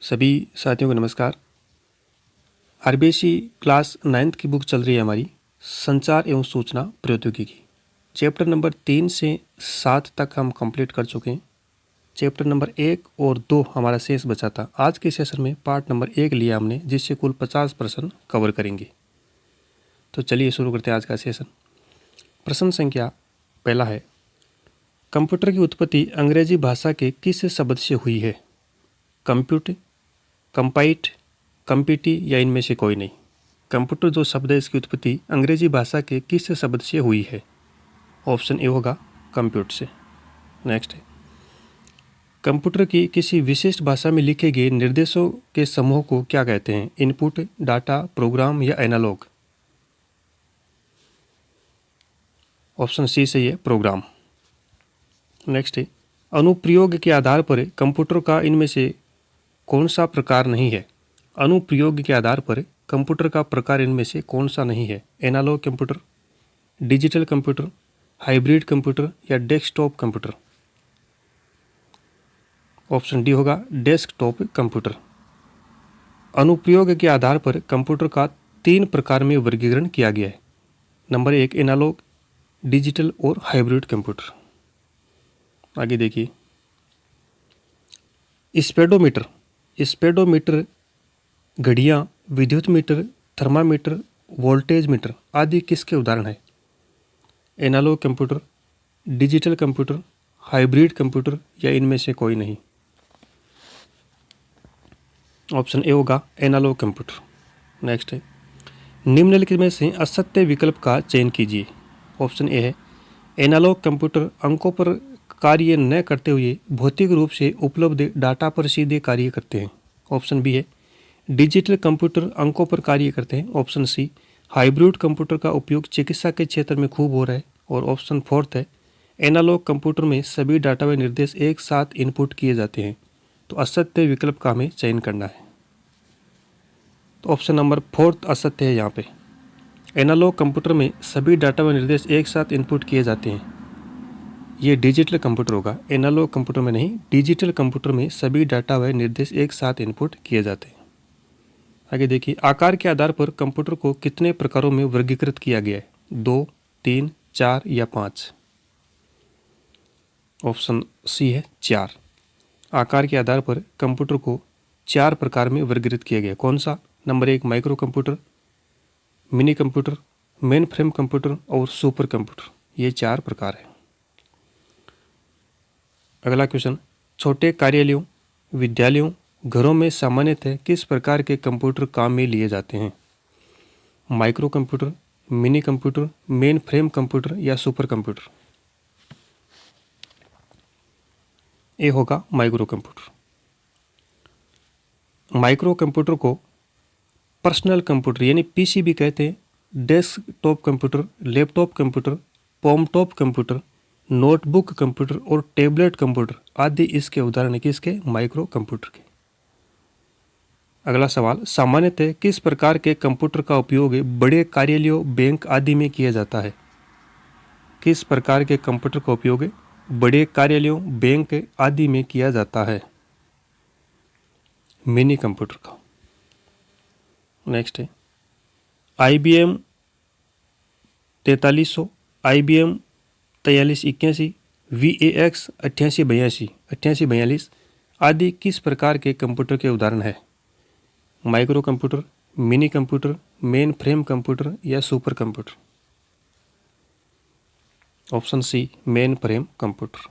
सभी साथियों को नमस्कार। आरबीएससी क्लास 9th की बुक चल रही है हमारी संचार एवं सूचना प्रौद्योगिकी। चैप्टर नंबर 3 से 7 तक हम कंप्लीट कर चुके हैं। चैप्टर नंबर 1 और 2 हमारा शेष बचा था। आज के सेशन में पार्ट नंबर 1 लिया हमने, जिससे कुल 50 प्रश्न कवर करेंगे। तो चलिए शुरू करते हैं आज का सेशन। प्रश्न संख्या पहला है, कंप्यूटर की उत्पत्ति अंग्रेजी भाषा के किस शब्द से हुई है? कंप्यूट, कंपाइट, कंपीटी या इनमें से कोई नहीं। कंप्यूटर जो शब्द है इसकी उत्पत्ति अंग्रेजी भाषा के किस शब्द से हुई है? ऑप्शन ए होगा कंप्यूट से। नेक्स्ट है, कंप्यूटर की किसी विशिष्ट भाषा में लिखे गए निर्देशों के समूह को क्या कहते हैं? इनपुट, डाटा, प्रोग्राम या एनालॉग? ऑप्शन सी सही है, प्रोग्राम। नेक्स्ट है, अनुप्रयोग के आधार पर कंप्यूटर का इनमें से कौन सा प्रकार नहीं है? अनुप्रयोग के आधार पर कंप्यूटर का प्रकार इनमें से कौन सा नहीं है? Analog computer, digital computer, hybrid computer या डेस्कटॉप कंप्यूटर? ऑप्शन डी होगा डेस्कटॉप कंप्यूटर। अनुप्रयोग के आधार पर कंप्यूटर का 3 प्रकार में वर्गीकरण किया गया है। नंबर 1 एनालॉग, डिजिटल और हाइब्रिड कंप्यूटर। आगे देखिए, स्पेडोमीटर, स्पेडोमीटर घड़ियाँ, विद्युत मीटर, थर्मामीटर, वोल्टेज मीटर आदि किसके उदाहरण हैं? Analog computer, digital computer, hybrid computer या इनमें से कोई नहीं? ऑप्शन ए होगा एनालॉग कंप्यूटर। नेक्स्ट है, निम्नलिखित में से असत्य विकल्प का चयन कीजिए। ऑप्शन ए है, एनालॉग कंप्यूटर अंकों पर कार्य न करते हुए भौतिक रूप से उपलब्ध डाटा पर सीधे कार्य करते हैं। ऑप्शन बी है, डिजिटल कंप्यूटर अंकों पर कार्य करते हैं। ऑप्शन सी, हाइब्रिड कंप्यूटर का उपयोग चिकित्सा के क्षेत्र में खूब हो रहा है। और ऑप्शन फोर्थ है, एनालॉग कंप्यूटर में सभी डाटा व निर्देश एक साथ इनपुट किए जाते हैं। तो असत्य विकल्प का हमें चयन करना है। तो ऑप्शन नंबर फोर्थ असत्य है यहाँ पे। एनालॉग कंप्यूटर में सभी डाटा व निर्देश एक साथ इनपुट किए जाते हैं, ये डिजिटल कंप्यूटर होगा। एनालॉग कंप्यूटर में नहीं, डिजिटल कंप्यूटर में सभी डाटा व निर्देश एक साथ इनपुट किए जाते हैं। आगे देखिए, आकार के आधार पर कंप्यूटर को कितने प्रकारों में वर्गीकृत किया गया है? 2, 3, 4 या 5? ऑप्शन सी है 4। आकार के आधार पर कंप्यूटर को 4 प्रकार में वर्गीकृत किया गया। कौन सा? Number 1 micro computer, mini computer, mainframe computer और सुपर कंप्यूटर। ये 4 प्रकार है। अगला क्वेश्चन, छोटे कार्यालयों, विद्यालयों, घरों में सामान्यतः किस प्रकार के कंप्यूटर काम में लिए जाते हैं? Micro computer, mini computer, mainframe computer या सुपर कंप्यूटर? ए होगा माइक्रो कंप्यूटर। माइक्रो कंप्यूटर को पर्सनल कंप्यूटर यानी पीसी भी कहते हैं। Desktop computer, laptop computer, palmtop computer, notebook computer और टैबलेट कंप्यूटर आदि इसके उदाहरण है किसके? माइक्रो कंप्यूटर के। अगला सवाल, सामान्यतः किस प्रकार के कंप्यूटर का उपयोग बड़े कार्यालयों, बैंक आदि में किया जाता है? किस प्रकार के कंप्यूटर का उपयोग बड़े कार्यालयों, बैंक आदि में किया जाता है? मिनी कंप्यूटर का। नेक्स्ट है, IBM 4300, IBM 4381, VAX 8882 आदि किस प्रकार के कंप्यूटर के उदाहरण है? Micro computer, mini computer, mainframe computer या super computer? Option C, mainframe computer.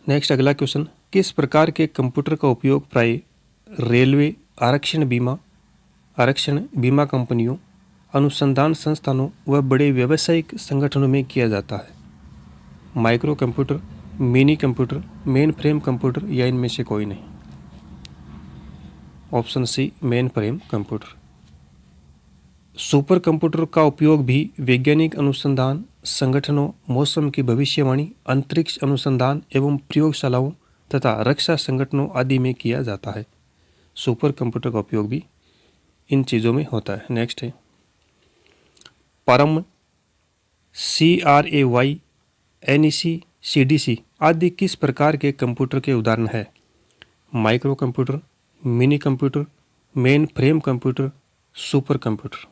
Next अगला क्वेश्चन, किस प्रकार के कंप्यूटर का उपयोग प्राय रेलवे, आरक्षण बीमा कंपनियों, अनुसंधान संस्थानों व बड़े व्यावसायिक संगठनों में किया जाता है? Micro computer, mini computer, mainframe computer या इनमें से कोई नहीं? Option C, mainframe computer. Super computer का उपयोग भी वैज्ञानिक अनुसंधान संगठनों, मौसम की भविष्यवाणी, अंतरिक्ष अनुसंधान एवं प्रयोगशालाओं तथा रक्षा संगठनों आदि में किया जाता है। सुपर कंप्यूटर का उपयोग भी इन चीज़ों में होता है। नेक्स्ट है, परम, CRAY, NEC, CDC आदि किस प्रकार के कंप्यूटर के उदाहरण है? Micro computer, mini computer, mainframe computer, super computer.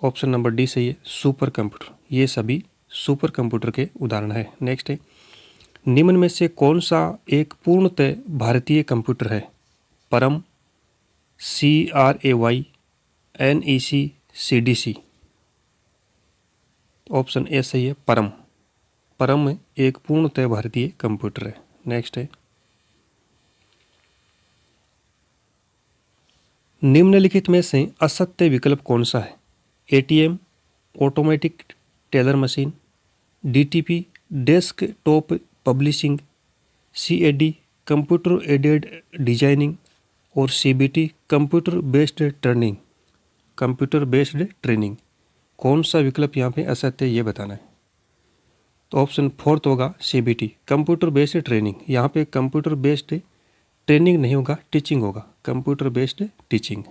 Option number D सही है, सुपर कंप्यूटर। ये सभी सुपर कंप्यूटर के उदाहरण है। नेक्स्ट है, निम्न में से कौन सा एक पूर्णतः भारतीय कंप्यूटर है? परम, CRAY, NEC, CDC। Option A सही है, परम। परम एक पूर्णतः भारतीय कंप्यूटर है। नेक्स्ट है, निम्नलिखित में से असत्य विकल्प कौन सा है? ATM, automatic teller machine, DTP, desktop publishing, CAD, computer aided designing और CBT, computer based training. Computer based training, कौन सा विकल्प यहाँ पे असत्य है ये बताना है। तो ऑप्शन फोर्थ होगा CBT, कंप्यूटर बेस्ड ट्रेनिंग। यहाँ पे कंप्यूटर बेस्ड ट्रेनिंग नहीं होगा, टीचिंग होगा, कंप्यूटर बेस्ड टीचिंग।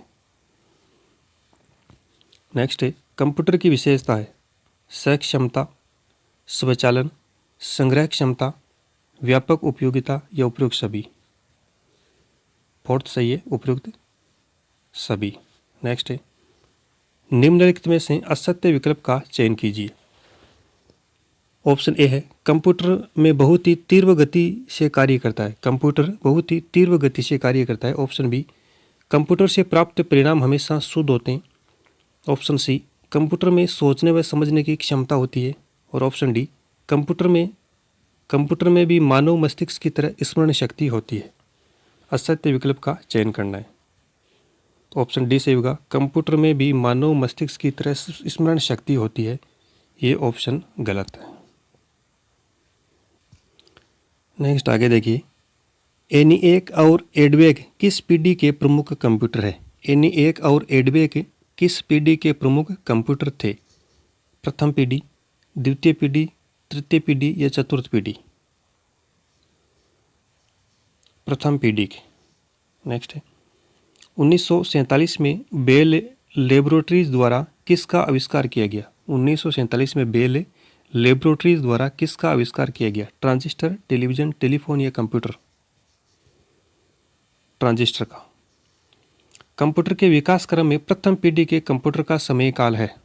नेक्स्ट है, कंप्यूटर की विशेषता है सहज क्षमता, स्वचालन, संग्रह क्षमता, व्यापक उपयोगिता या उपयुक्त सभी। फोर्थ सही है, उपयुक्त सभी। नेक्स्ट है, निम्नलिखित में से असत्य विकल्प का चयन कीजिए। ऑप्शन ए है, कंप्यूटर में बहुत ही तीव्र गति से कार्य करता है। कंप्यूटर बहुत ही तीव्र गति से कार्य करता है। ऑप्शन बी, कंप्यूटर से प्राप्त परिणाम हमेशा शुद्ध होते हैं। ऑप्शन सी, कंप्यूटर में सोचने व समझने की क्षमता होती है। और ऑप्शन डी, कंप्यूटर में भी मानव मस्तिष्क की तरह स्मरण शक्ति होती है। असत्य विकल्प का चयन करना है। ऑप्शन डी सही होगा, कंप्यूटर में भी मानव मस्तिष्क की तरह स्मरण शक्ति होती है। ये ऑप्शन गलत है। नेक्स्ट आगे देखिए, ENIAC और EDVAC किस पीढ़ी के प्रमुख कंप्यूटर है? ENIAC और EDVAC किस पीढ़ी के प्रमुख कंप्यूटर थे? प्रथम पीढ़ी, द्वितीय पीढ़ी, तृतीय पीढ़ी या चतुर्थ पीढ़ी? प्रथम पीढ़ी के। नेक्स्ट है, 1947 में बेल लेबोरेटरीज द्वारा किसका आविष्कार किया गया? 1947 में बेल लेबोरेटरीज द्वारा किसका आविष्कार किया गया? ट्रांजिस्टर, टेलीविजन, टेलीफोन या कंप्यूटर? ट्रांजिस्टर का। कंप्यूटर के विकास क्रम में प्रथम पीढ़ी के कंप्यूटर का समय काल है।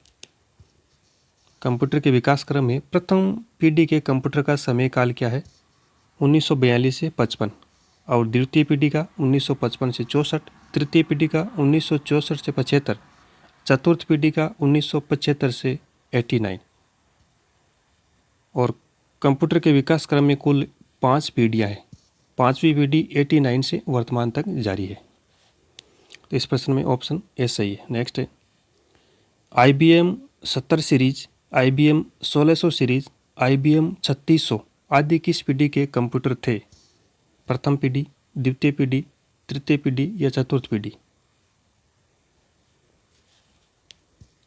कंप्यूटर के विकास क्रम में प्रथम पीढ़ी के कंप्यूटर का समय काल क्या है? 1942 से 55। और द्वितीय पीढ़ी का 1955 से 64, तृतीय पीढ़ी का 1964 से 75, चतुर्थ पीढ़ी का 1975 से 89। और कंप्यूटर के विकास क्रम में कुल 5 पीढ़ियाँ हैं। पाँचवीं पीढ़ी 89 से वर्तमान तक जारी है। तो इस प्रश्न में ऑप्शन ए सही है। नेक्स्ट है, IBM 70 series, IBM 1600 series, IBM 3600 आदि किस पीढ़ी के कंप्यूटर थे? प्रथम पीढ़ी, द्वितीय पीढ़ी, तृतीय पीढ़ी या चतुर्थ पीढ़ी?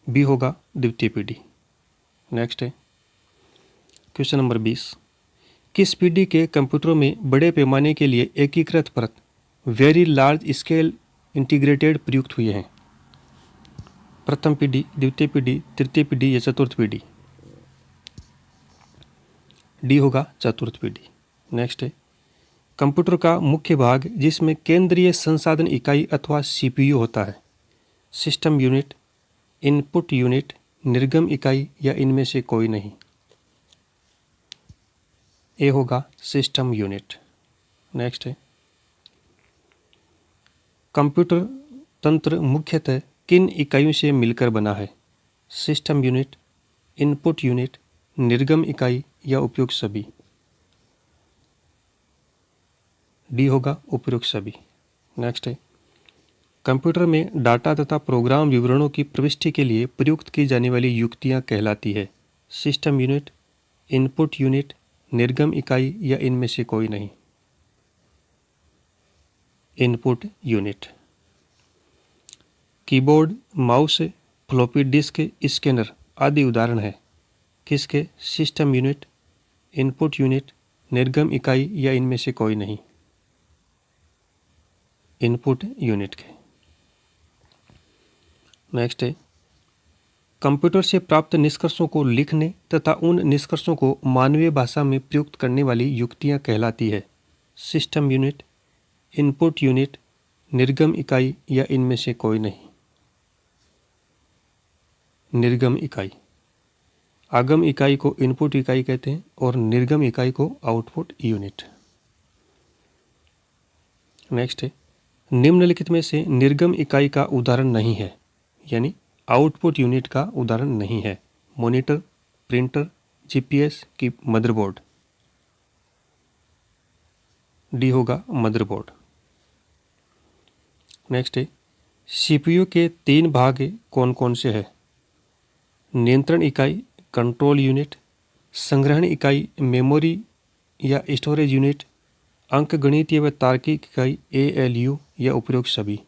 बी होगा द्वितीय पीढ़ी। नेक्स्ट है, क्वेश्चन नंबर 20, किस पीढ़ी के कंप्यूटरों में बड़े पैमाने के लिए एकीकृत परत वेरी लार्ज स्केल इंटीग्रेटेड प्रयुक्त हुए हैं? प्रथम पीढ़ी, द्वितीय पीढ़ी, तृतीय पीढ़ी या चतुर्थ पीढ़ी? डी होगा चतुर्थ पीढ़ी। नेक्स्ट है, कंप्यूटर का मुख्य भाग जिसमें केंद्रीय संसाधन इकाई अथवा CPU होता है, सिस्टम यूनिट, इनपुट यूनिट, निर्गम इकाई या इनमें से कोई नहीं? ए होगा सिस्टम यूनिट। नेक्स्ट है, कंप्यूटर तंत्र मुख्यतः किन इकाइयों से मिलकर बना है? सिस्टम यूनिट, इनपुट यूनिट, निर्गम इकाई या उपयुक्त सभी? डी होगा उपयुक्त सभी। नेक्स्ट है, कंप्यूटर में डाटा तथा प्रोग्राम विवरणों की प्रविष्टि के लिए प्रयुक्त की जाने वाली युक्तियां कहलाती है, सिस्टम यूनिट, इनपुट यूनिट, निर्गम इकाई या इनमें से कोई नहीं? Input unit. Keyboard, mouse, floppy disk, scanner आदि उदाहरण है किसके? सिस्टम यूनिट, इनपुट यूनिट, निर्गम इकाई या इनमें से कोई नहीं? इनपुट यूनिट के। नेक्स्ट है, कंप्यूटर से प्राप्त निष्कर्षों को लिखने तथा उन निष्कर्षों को मानवीय भाषा में प्रयुक्त करने वाली युक्तियां कहलाती है। सिस्टम यूनिट, इनपुट यूनिट, निर्गम इकाई या इनमें से कोई नहीं। निर्गम इकाई। आगम इकाई को इनपुट इकाई कहते हैं और निर्गम इकाई को आउटपुट यूनिट। नेक्स्ट है, निम्नलिखित में से निर्गम इकाई का उदाहरण नहीं है, यानी आउटपुट यूनिट का उदाहरण नहीं है। मॉनिटर, प्रिंटर, जीपीएस की मदरबोर्ड। डी होगा मदरबोर्ड। नेक्स्ट है, सीपीयू के 3 भाग कौन कौन से हैं? नियंत्रण इकाई, कंट्रोल यूनिट, संग्रहण इकाई, मेमोरी या स्टोरेज यूनिट, अंकगणितीय व तार्किक इकाई एएलयू या उपरोक्त सभी।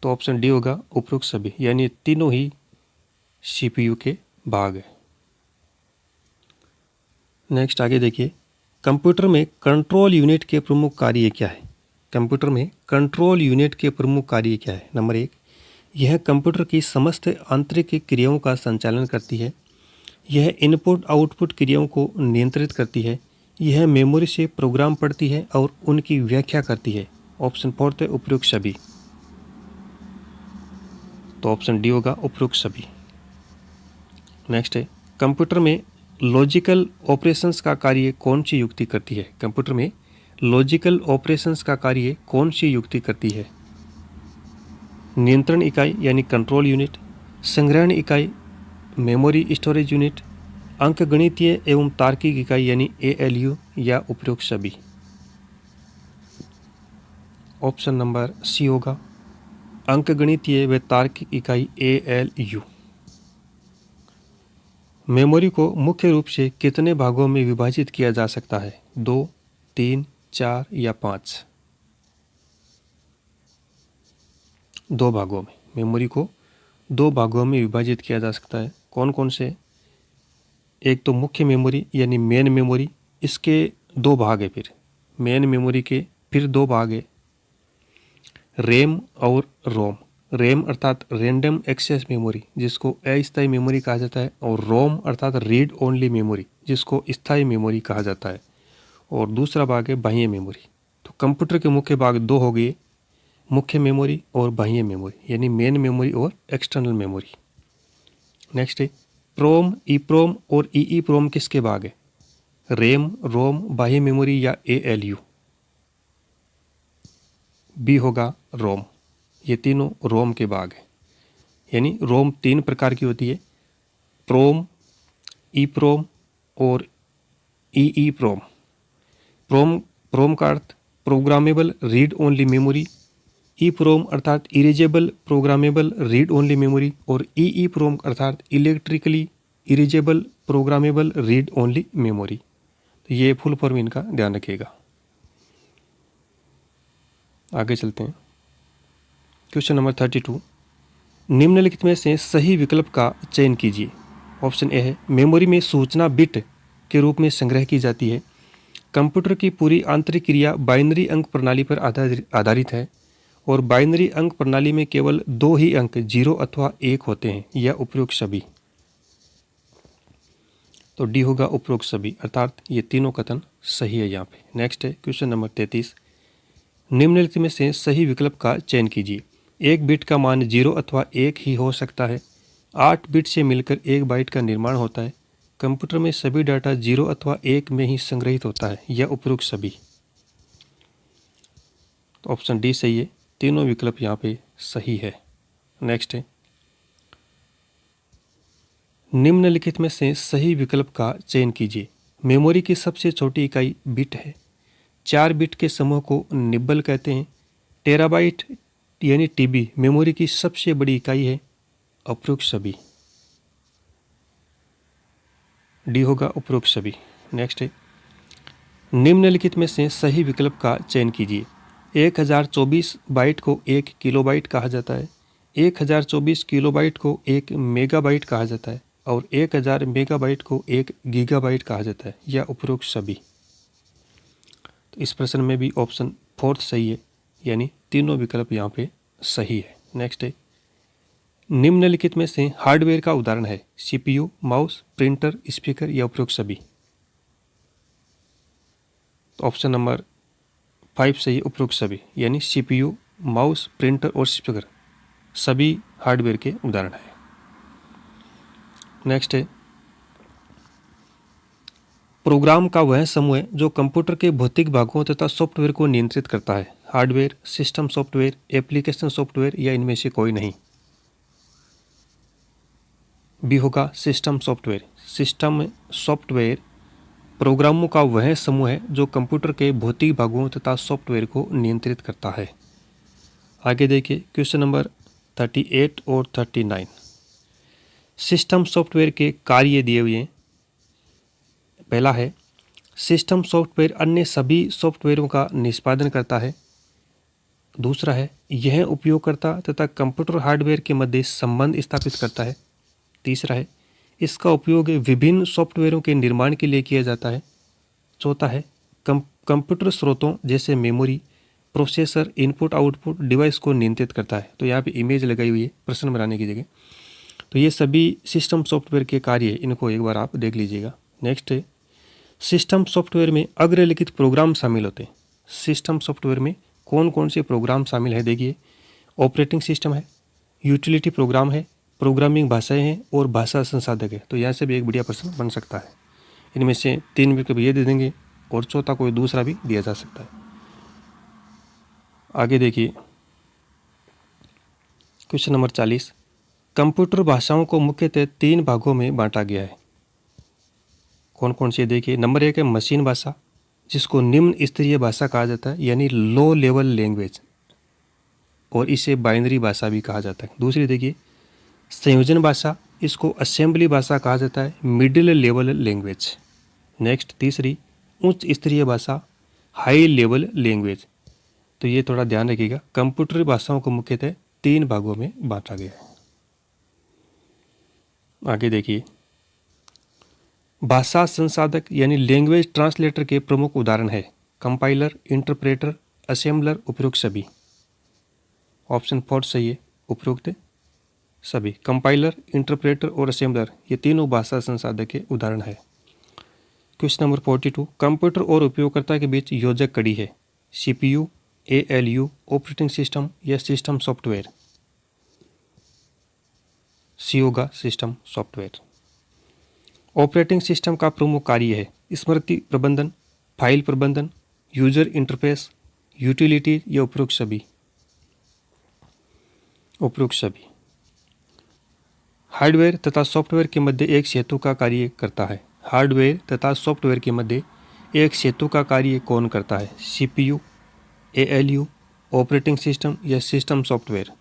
तो ऑप्शन डी होगा उपरोक्त सभी, यानी तीनों ही सीपीयू के भाग है। नेक्स्ट आगे देखिए, कंप्यूटर में कंट्रोल यूनिट के प्रमुख कार्य क्या है? कंप्यूटर में कंट्रोल यूनिट के प्रमुख कार्य क्या है? नंबर 1, यह कंप्यूटर की समस्त आंतरिक क्रियाओं का संचालन करती है। यह इनपुट आउटपुट क्रियाओं को नियंत्रित करती है। यह मेमोरी से प्रोग्राम पढ़ती है और उनकी व्याख्या करती है। ऑप्शन 4 है उपरोक्त सभी। तो ऑप्शन डी होगा उपरोक्त सभी। नेक्स्ट है, कंप्यूटर में लॉजिकल ऑपरेशंस का कार्य कौन सी युक्ति करती है? कंप्यूटर में लॉजिकल ऑपरेशंस का कार्य कौन सी युक्ति करती है? नियंत्रण इकाई यानी कंट्रोल यूनिट, संग्रहण इकाई, मेमोरी स्टोरेज यूनिट, अंकगणितीय एवं तार्किक इकाई यानी एएलयू या उपरोक्त सभी। ऑप्शन नंबर सी होगा अंकगणितीय व तार्किक इकाई एएलयू। मेमोरी को मुख्य रूप से कितने भागों में विभाजित किया जा सकता है? 2, 3, 4 या 5? 2 भागों में। मेमोरी को 2 भागों में विभाजित किया जा सकता है। कौन कौन से? एक तो मुख्य मेमोरी यानी मेन मेमोरी, इसके 2 भाग है। फिर मेन मेमोरी के फिर 2 भाग है, रैम और रोम। रैम अर्थात रैंडम एक्सेस मेमोरी, जिसको अस्थायी मेमोरी कहा जाता है, और रोम अर्थात रीड ओनली मेमोरी, जिसको स्थायी मेमोरी कहा जाता है। और दूसरा भाग है बाह्य मेमोरी। तो कंप्यूटर के मुख्य भाग 2 हो गए, मुख्य मेमोरी और बाह्य मेमोरी, यानी मेन मेमोरी और एक्सटर्नल मेमोरी। नेक्स्ट है, प्रोम, ईप्रोम और ईईप्रोम किसके भाग है? रैम, रोम, बाह्य मेमोरी या एएलयू? बी होगा रोम। ये तीनों रोम के भाग हैं। यानी रोम 3 प्रकार की होती है, प्रोम, ईप्रोम और ईईप्रोम। प्रोम का अर्थ programmable read only memory, EPROM अर्थात erasable programmable read only memory, और ईईप्रोम अर्थात electrically erasable programmable read only memory. तो ये फुल फॉर्म इनका ध्यान रखिएगा। आगे चलते हैं। क्वेश्चन नंबर 32, निम्नलिखित में से सही विकल्प का चयन कीजिए। ऑप्शन ए है, मेमोरी में सूचना बिट के रूप में संग्रह की जाती है। कंप्यूटर की पूरी आंतरिक क्रिया बाइनरी अंक प्रणाली पर आधारित है और बाइनरी अंक प्रणाली में केवल 2 ही अंक 0 अथवा 1 होते हैं, या उपरोक्त सभी। तो डी होगा उपरोक्त सभी, अर्थात ये तीनों कथन सही है यहाँ पे। नेक्स्ट है क्वेश्चन नंबर 33, निम्नलिखित में से सही विकल्प का चयन कीजिए। एक बिट का मान 0 अथवा 1 ही हो सकता है। 8 बिट से मिलकर 1 बाइट का निर्माण होता है। कंप्यूटर में सभी डाटा 0 अथवा 1 में ही संग्रहित होता है, या उपरोक्त सभी। तो ऑप्शन डी सही है, तीनों विकल्प यहाँ पे सही है। नेक्स्ट है, निम्नलिखित में से सही विकल्प का चयन कीजिए। मेमोरी की सबसे छोटी इकाई बिट है। 4 बिट के समूह को निब्बल कहते हैं। टेराबाइट यानी टीबी मेमोरी की सबसे बड़ी इकाई है। उपरोक्त सभी। डी होगा उपरोक्त सभी। नेक्स्ट है, निम्नलिखित में से सही विकल्प का चयन कीजिए। 1024 बाइट को 1 किलोबाइट कहा जाता है। 1024 किलोबाइट को 1 मेगाबाइट कहा जाता है, और 1000 मेगाबाइट को 1 गीगाबाइट कहा जाता है, या उपरोक्त सभी। तो इस प्रश्न में भी ऑप्शन 4 सही है, यानी तीनों विकल्प यहाँ पे सही है। नेक्स्ट है, निम्नलिखित में से हार्डवेयर का उदाहरण है? सीपीयू, माउस, प्रिंटर, स्पीकर या उपरोक्त सभी? तो ऑप्शन नंबर 5 सही है, उपरोक्त सभी, यानी सीपीयू, माउस, प्रिंटर और स्पीकर सभी हार्डवेयर के उदाहरण है। नेक्स्ट है, प्रोग्राम का वह समूह है जो कंप्यूटर के भौतिक भागों तथा सॉफ्टवेयर को नियंत्रित करता है। Hardware, system software, application software या इनमें से कोई नहीं? बी होगा सिस्टम सॉफ्टवेयर। सिस्टम सॉफ्टवेयर प्रोग्रामों का वह समूह है जो कंप्यूटर के भौतिक भागों तथा सॉफ्टवेयर को नियंत्रित करता है। आगे देखिए क्वेश्चन नंबर 38 और 39। सिस्टम सॉफ्टवेयर के कार्य दिए हुए हैं। पहला है, सिस्टम सॉफ्टवेयर अन्य सभी सॉफ्टवेयरों का निष्पादन करता है। दूसरा है, यह उपयोगकर्ता तथा कंप्यूटर हार्डवेयर के मध्य संबंध स्थापित करता है। तीसरा है, इसका उपयोग विभिन्न सॉफ्टवेयरों के निर्माण के लिए किया जाता है। चौथा है, कंप्यूटर स्रोतों जैसे memory, processor, input output device को नियंत्रित करता है। तो यहाँ पे इमेज लगाई हुई है प्रश्न बनाने की जगह। तो ये सभी सिस्टम सॉफ्टवेयर के कार्य है, इनको एक बार आप देख लीजिएगा। नेक्स्ट है, सिस्टम सॉफ्टवेयर में अग्रलिखित प्रोग्राम शामिल होते हैं। सिस्टम सॉफ्टवेयर में कौन कौन से प्रोग्राम शामिल है? देखिए, ऑपरेटिंग सिस्टम है, यूटिलिटी प्रोग्राम है, प्रोग्रामिंग भाषाएं हैं और भाषा संसाधक है। तो यहाँ से भी एक बढ़िया प्रश्न बन सकता है। इनमें से 3 विकल्प ये दे देंगे और चौथा कोई दूसरा भी दिया जा सकता है। आगे देखिए क्वेश्चन नंबर 40। कंप्यूटर भाषाओं को मुख्यतः 3 भागों में बांटा गया है। कौन कौन सी? देखिए, नंबर 1 है मशीन भाषा, जिसको निम्न स्तरीय भाषा कहा जाता है, यानी लो लेवल लैंग्वेज, और इसे बाइनरी भाषा भी कहा जाता है। दूसरी देखिए संयोजन भाषा, इसको असेंबली भाषा कहा जाता है, मिडिल लेवल लैंग्वेज। नेक्स्ट तीसरी उच्च स्तरीय भाषा, हाई लेवल लैंग्वेज। तो ये थोड़ा ध्यान रखिएगा, कंप्यूटर भाषाओं को मुख्यतः 3 भागों में बांटा गया है। आगे देखिए, भाषा संसाधक यानी लैंग्वेज ट्रांसलेटर के प्रमुख उदाहरण है कंपाइलर, इंटरप्रेटर, असेंबलर, उपरोक्त सभी। ऑप्शन 4 सही है, उपरोक्त सभी। कंपाइलर, इंटरप्रेटर और असेंबलर ये तीनों भाषा संसाधक के उदाहरण है। Question number 42। कंप्यूटर और उपयोगकर्ता के बीच योजक कड़ी है। सीपीयू, एएलयू, ऑपरेटिंग सिस्टम या सिस्टम सॉफ्टवेयर? सी होगा सिस्टम सॉफ्टवेयर। ऑपरेटिंग सिस्टम का प्रमुख कार्य है स्मृति प्रबंधन, फाइल प्रबंधन, यूजर इंटरफेस, यूटिलिटी या उपरोक्त सभी? उपरोक्त सभी। हार्डवेयर तथा सॉफ्टवेयर के मध्य एक सेतु का कार्य करता है। हार्डवेयर तथा सॉफ्टवेयर के मध्य एक सेतु का कार्य कौन करता है? सीपीयू, एएलयू, ऑपरेटिंग सिस्टम या system software?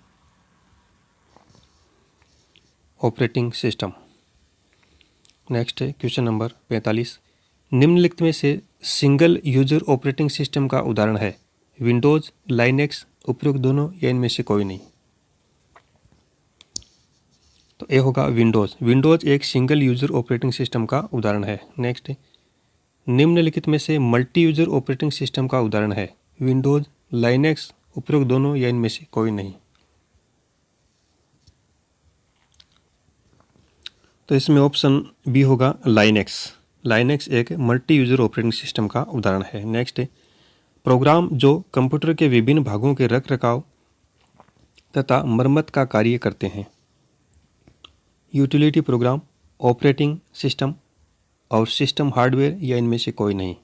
Operating system. Next है क्वेश्चन नंबर 45। निम्नलिखित में से सिंगल यूजर ऑपरेटिंग सिस्टम का उदाहरण है? विंडोज, लाइनेक्स, उपरोक्त दोनों या इनमें से कोई नहीं? तो ए होगा विंडोज। विंडोज एक सिंगल यूजर ऑपरेटिंग सिस्टम का उदाहरण है। नेक्स्ट है, निम्नलिखित में से मल्टी यूजर ऑपरेटिंग सिस्टम का उदाहरण है? विंडोज, लाइनेक्स, उपरोक्त दोनों या इनमें से कोई नहीं? तो इसमें ऑप्शन बी होगा लाइनेक्स। लाइनेक्स एक मल्टी यूजर ऑपरेटिंग सिस्टम का उदाहरण है। नेक्स्ट है, प्रोग्राम जो कंप्यूटर के विभिन्न भागों के रख रखाव तथा मरम्मत का कार्य करते हैं? यूटिलिटी प्रोग्राम, ऑपरेटिंग सिस्टम और सिस्टम हार्डवेयर या इनमें से कोई नहीं?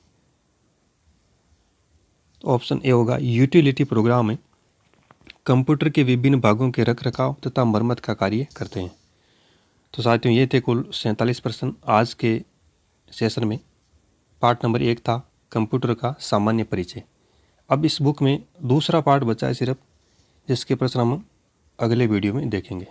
तो ऑप्शन ए होगा यूटिलिटी प्रोग्राम में कंप्यूटर के विभिन्न भागों के रख रखाव तथा मरम्मत का कार्य करते हैं। तो साथियों, ये थे कुल 47 प्रश्न आज के सेशन में। पार्ट नंबर 1 था कंप्यूटर का सामान्य परिचय। अब इस बुक में दूसरा पार्ट बचा है सिर्फ, जिसके प्रश्न हम अगले वीडियो में देखेंगे।